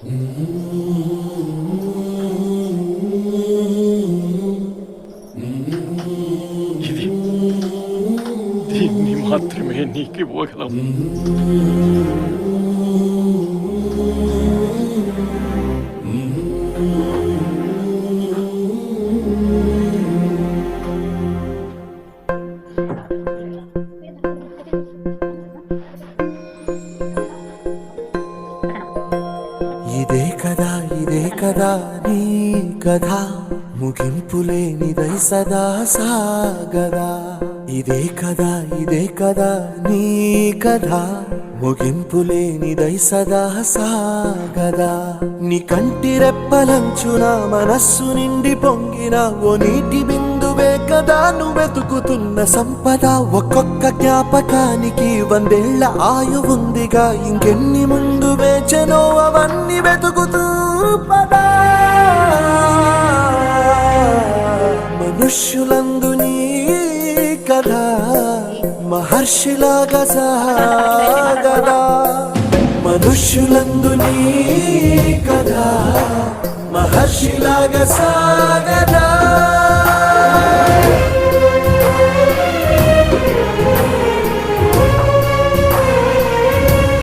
ఇది దీన్ని మాత్రమే నీకు ఇవ్వగలం. ఇదే కదా నీ కథ, ముగింపులేనిదై సదా సాగదా. ఇదే కదా నీ కథ, ముగింపులేనిదై సదా సాగదా. నీ కంటి రెప్పలంచున మనస్సు నిండి పొంగిన ఓ నీటి బిందువే కదా నువ్వెతుకుతున్న సంపద. ఒక్కొక్క జ్ఞాపకానికి 100 ఏళ్ల ఆయువుందిగా, ఇంకెన్ని ముందు వేచనో అవన్నీ వెతుకుతూ పదా. మనుష్యులందు నీ కథ మహర్షిలాగా సాగదా. మనుష్యులందు నీ కథ మహర్షిలాగా సాగదా.